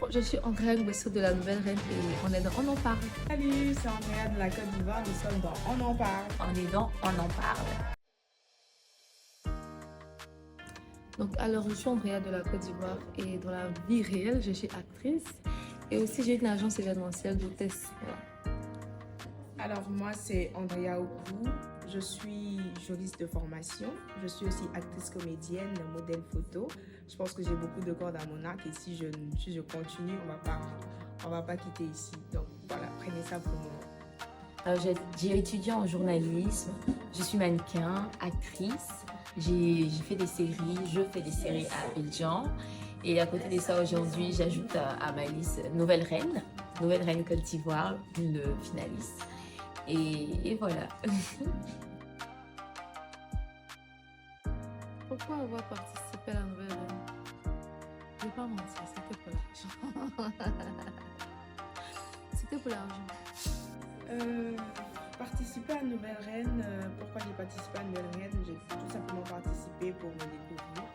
je suis Andrea Nguesso de la Nouvelle Reine et on est dans On en parle. Salut, c'est Andrea de la Côte d'Ivoire, nous sommes dans On en parle. On est dans On en parle. Donc alors je suis Andrea de la Côte d'Ivoire et dans la vie réelle je suis actrice et aussi j'ai une agence événementielle d'hôtesse. Voilà. Alors moi c'est Andrea Oku, je suis juriste de formation, je suis aussi actrice comédienne, modèle photo. Je pense que j'ai beaucoup de cordes à mon arc et si je continue, on va pas quitter ici. Donc voilà, prenez ça pour moi. J'ai étudié en journalisme, je suis mannequin, actrice, j'ai fait des séries, je fais des séries à Abidjan. Et à côté de ça, aujourd'hui, j'ajoute à ma liste Nouvelle Reine Côte d'Ivoire, une finaliste. Et voilà. Pourquoi avoir participé à la Nouvelle Reine? Je ne vais pas mentir, c'était pour l'argent. C'était pour l'argent. Participer à la Nouvelle Reine, pourquoi j'ai participé à la Nouvelle Reine? J'ai tout simplement participé pour me découvrir,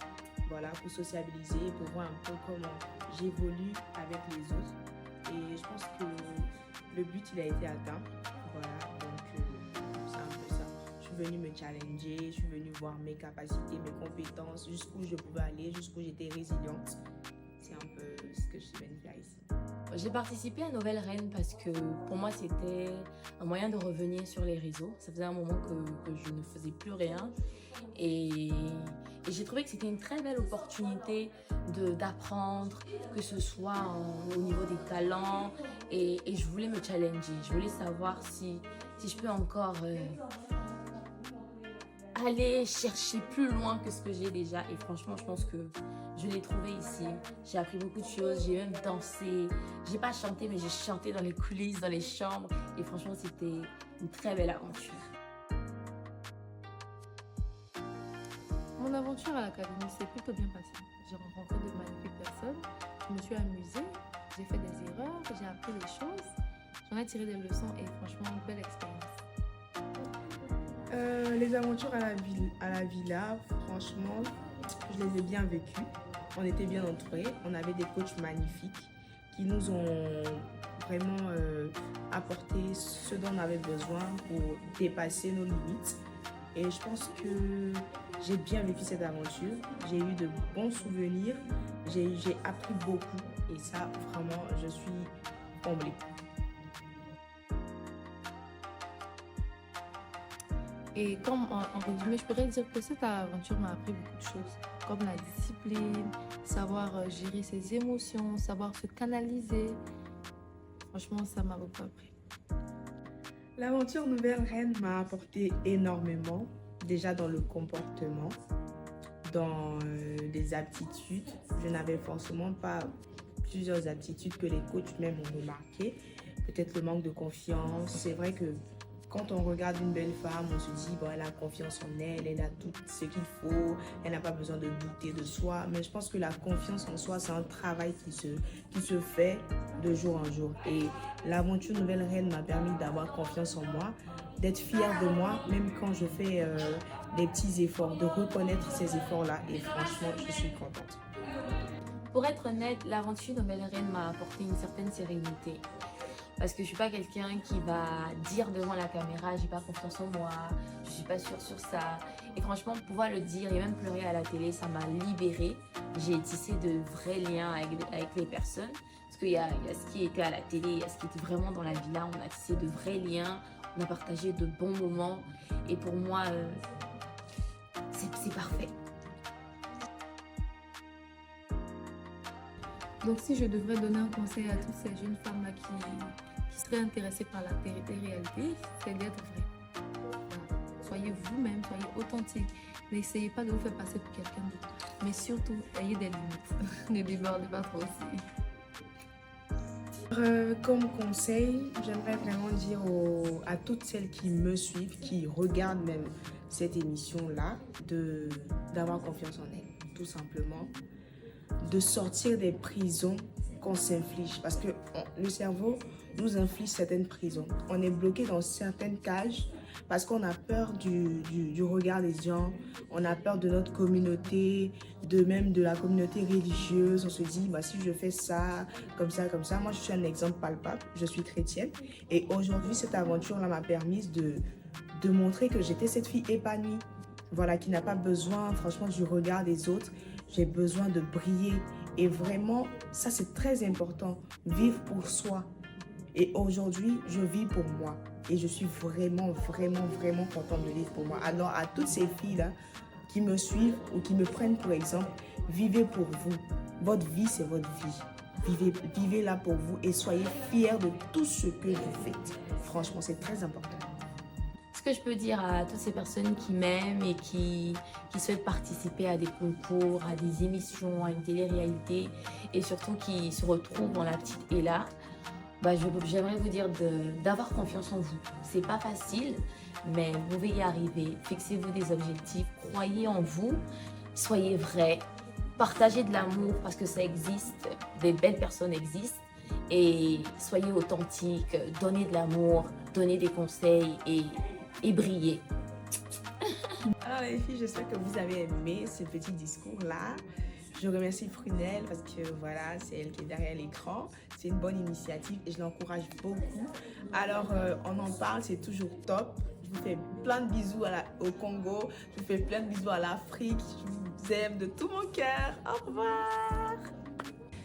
voilà, pour sociabiliser, pour voir un peu comment j'évolue avec les autres. Et je pense que le but il a été atteint, voilà, donc c'est un peu ça. Je suis venue me challenger, je suis venue voir mes capacités, mes compétences, jusqu'où je pouvais aller, jusqu'où j'étais résiliente. C'est un peu ce que je suis venue faire ici. J'ai participé à Nouvelle Reine parce que pour moi c'était un moyen de revenir sur les réseaux. Ça faisait un moment que je ne faisais plus rien et j'ai trouvé que c'était une très belle opportunité d'apprendre, que ce soit au niveau des talents et je voulais me challenger. Je voulais savoir si je peux encore aller chercher plus loin que ce que j'ai déjà et franchement je pense que je l'ai trouvé ici. J'ai appris beaucoup de choses, j'ai même dansé, j'ai pas chanté mais j'ai chanté dans les coulisses, dans les chambres et franchement c'était une très belle aventure. Mon aventure à l'académie s'est plutôt bien passée. J'ai rencontré de magnifiques personnes, je me suis amusée, j'ai fait des erreurs, j'ai appris des choses, j'en ai tiré des leçons et franchement une belle expérience. Les aventures à la villa, franchement, je les ai bien vécues. On était bien entourés, on avait des coachs magnifiques qui nous ont vraiment apporté ce dont on avait besoin pour dépasser nos limites. Et je pense que j'ai bien vécu cette aventure, j'ai eu de bons souvenirs, j'ai appris beaucoup et ça, vraiment, je suis comblée. Et comme en résumé, je pourrais dire que cette aventure m'a appris beaucoup de choses, comme la discipline, savoir gérer ses émotions, savoir se canaliser. Franchement, ça m'a beaucoup appris. L'aventure Nouvelle Reine m'a apporté énormément, déjà dans le comportement, dans les aptitudes. Je n'avais forcément pas plusieurs aptitudes que les coachs même ont remarqué. Peut-être le manque de confiance. C'est vrai que quand on regarde une belle femme, on se dit, bon, elle a confiance en elle, elle a tout ce qu'il faut, elle n'a pas besoin de douter de soi. Mais je pense que la confiance en soi, c'est un travail qui se fait de jour en jour. Et l'aventure Nouvelle Reine m'a permis d'avoir confiance en moi, d'être fière de moi, même quand je fais des petits efforts, de reconnaître ces efforts-là. Et franchement, je suis contente. Pour être honnête, l'aventure Nouvelle Reine m'a apporté une certaine sérénité. Parce que je suis pas quelqu'un qui va dire devant la caméra j'ai pas confiance en moi, je suis pas sûre sur ça. Et franchement, pouvoir le dire et même pleurer à la télé, ça m'a libérée. J'ai tissé de vrais liens avec les personnes. Parce qu'il y a ce qui était à la télé, il y a ce qui était vraiment dans la villa. On a tissé de vrais liens, on a partagé de bons moments. Et pour moi, c'est parfait. Donc si je devrais donner un conseil à toutes ces jeunes femmes-là qui seraient intéressées par la télé-réalité, c'est d'être vrai. Voilà. Soyez vous-même, soyez authentique. N'essayez pas de vous faire passer pour quelqu'un d'autre. Mais surtout, ayez des limites. Ne débordez pas trop aussi. Comme conseil, j'aimerais vraiment dire à toutes celles qui me suivent, qui regardent même cette émission-là, d'avoir confiance en elles, tout simplement. De sortir des prisons qu'on s'inflige. Parce que le cerveau nous inflige certaines prisons. On est bloqué dans certaines cages parce qu'on a peur du regard des gens, on a peur de notre communauté, même de la communauté religieuse. On se dit, bah, si je fais ça, comme ça, comme ça. Moi, je suis un exemple palpable, je suis chrétienne. Et aujourd'hui, cette aventure-là m'a permis de montrer que j'étais cette fille épanouie, voilà, qui n'a pas besoin, franchement, du regard des autres. J'ai besoin de briller. Et vraiment, ça, c'est très important, vivre pour soi. Et aujourd'hui, je vis pour moi. Et je suis vraiment, vraiment, vraiment contente de vivre pour moi. Alors, à toutes ces filles-là qui me suivent ou qui me prennent pour exemple, vivez pour vous. Votre vie, c'est votre vie. Vivez-la pour vous et soyez fiers de tout ce que vous faites. Franchement, c'est très important. Ce que je peux dire à toutes ces personnes qui m'aiment et qui souhaitent participer à des concours, à des émissions, à une télé-réalité et surtout qui se retrouvent dans la petite Ella, bah, j'aimerais vous dire d'avoir confiance en vous. C'est pas facile, mais vous pouvez y arriver. Fixez-vous des objectifs, croyez en vous, soyez vrais, partagez de l'amour parce que ça existe, des belles personnes existent et soyez authentiques, donnez de l'amour, donnez des conseils et brillez. Alors les filles, j'espère que vous avez aimé ce petit discours-là. Je remercie Prunelle parce que voilà, c'est elle qui est derrière l'écran. C'est une bonne initiative et je l'encourage beaucoup. Alors, on en parle, c'est toujours top. Je vous fais plein de bisous au Congo. Je vous fais plein de bisous à l'Afrique. Je vous aime de tout mon cœur. Au revoir.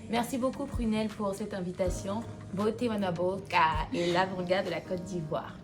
Merci beaucoup Prunelle pour cette invitation. Beauté Wanaboka et l'avant-garde de la Côte d'Ivoire.